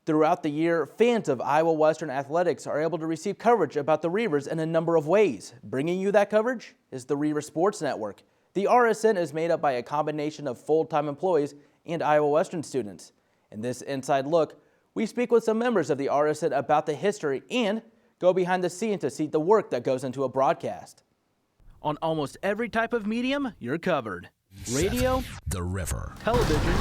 Throughout the year, fans of Iowa Western athletics are able to receive coverage about the Reivers in a number of ways. Bringing you that coverage is the Reiver Sports Network. The RSN is made up by a combination of full-time employees and Iowa Western students. In this inside look, we speak with some members of the RSN about the history and go behind the scenes to see the work that goes into a broadcast. On almost every type of medium, you're covered. Radio, the River, television,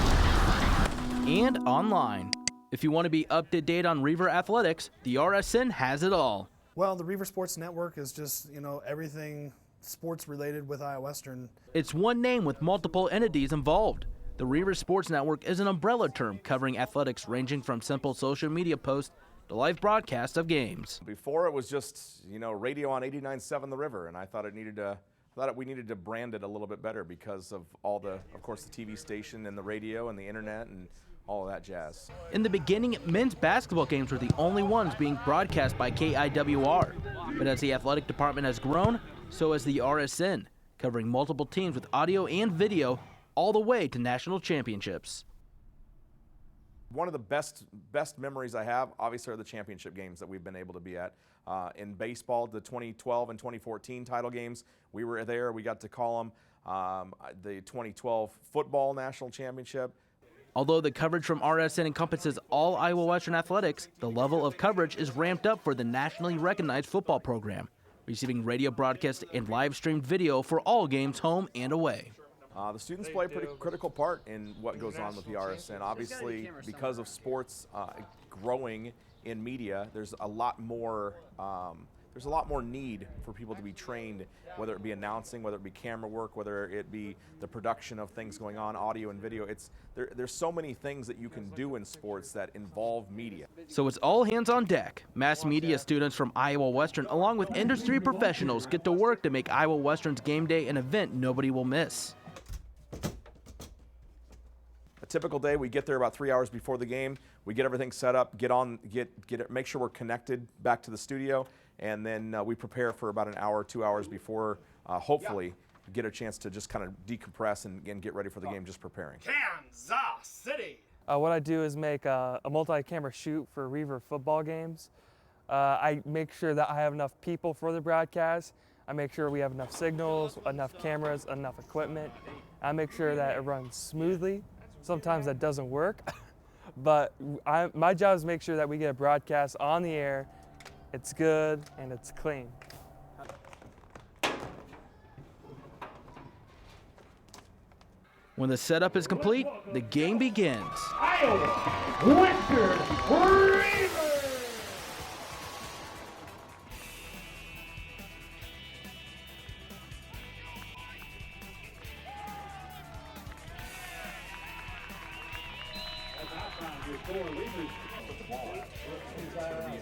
and online. If you want to be up to date on Reiver athletics, the RSN has it all. Well, the Reiver Sports Network is just, everything sports related with Iowa Western. It's one name with multiple entities involved. The Reiver Sports Network is an umbrella term covering athletics ranging from simple social media posts to live broadcasts of games. Before it was just, radio on 89.7 The River, and I thought we needed to brand it a little bit better because of all of course, the TV station and the radio and the internet and all of that jazz. In the beginning, men's basketball games were the only ones being broadcast by KIWR. But as the athletic department has grown, so has the RSN, covering multiple teams with audio and video all the way to national championships. One of the best memories I have, obviously, are the championship games that we've been able to be at. In baseball, the 2012 and 2014 title games, we were there. We got to call them. The 2012 football national championship. Although the coverage from RSN encompasses all Iowa Western athletics, the level of coverage is ramped up for the nationally recognized football program, receiving radio broadcast and live streamed video for all games home and away. The students play a pretty critical part in what goes on with the RSN. Obviously, because of sports growing in media, there's a lot more need for people to be trained, whether it be announcing, whether it be camera work, whether it be the production of things going on, audio and video. There's so many things that you can do in sports that involve media. So it's all hands on deck. Mass media students from Iowa Western, along with industry professionals, get to work to make Iowa Western's game day an event nobody will miss. A typical day, we get there about 3 hours before the game. We get everything set up, make sure we're connected back to the studio, and then we prepare for about an hour, 2 hours before, hopefully, get a chance to just kind of decompress and get ready for the game, just preparing. Kansas City! What I do is make a multi-camera shoot for Reiver football games. I make sure that I have enough people for the broadcast. I make sure we have enough signals, enough cameras, enough equipment. I make sure that it runs smoothly. Sometimes that doesn't work, but my job is to make sure that we get a broadcast on the air. It's good and it's clean. When the setup is complete, the game begins. Iowa Western Reivers!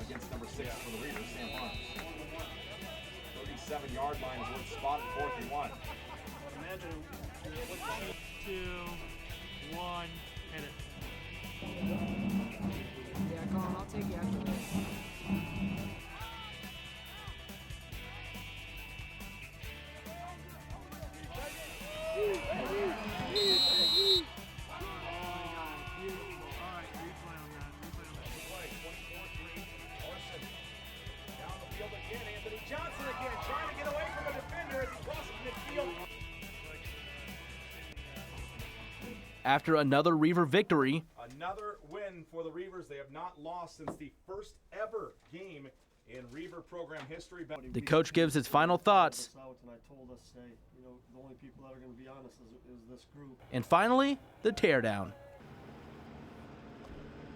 Against number 6 for the Reivers, Sam Barnes. 37-yard line is where it's spotted, 4th and 1. 2, 1, hit it. Yeah, Colin, I'll take you after this. Johnson again, trying to get away from a defender as he crosses midfield. After another Reiver victory, Another win for the Reivers. They have not lost since the first ever game in Reiver program history. the coach gives his final thoughts. The only people that are going to be honest is this group. And finally, the teardown.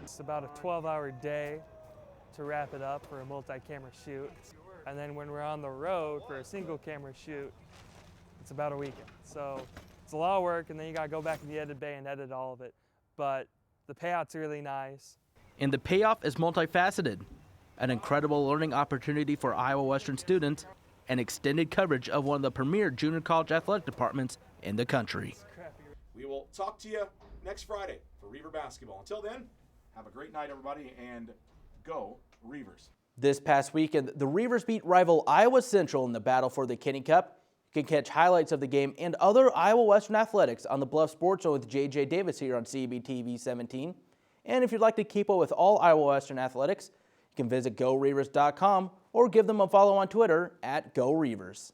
It's about a 12-hour day to wrap it up for a multi-camera shoot. And then when we're on the road for a single camera shoot, it's about a weekend. So it's a lot of work, and then you gotta go back in the edit bay and edit all of it. But the payout's really nice. And the payoff is multifaceted. An incredible learning opportunity for Iowa Western students and extended coverage of one of the premier junior college athletic departments in the country. We will talk to you next Friday for Reiver basketball. Until then, have a great night, everybody, and go Reivers. This past weekend, the Reivers beat rival Iowa Central in the battle for the Kenny Cup. You can catch highlights of the game and other Iowa Western athletics on the Bluff Sports Zone with J.J. Davis here on CBTV 17. And if you'd like to keep up with all Iowa Western athletics, you can visit GoReivers.com or give them a follow on Twitter @GoReivers.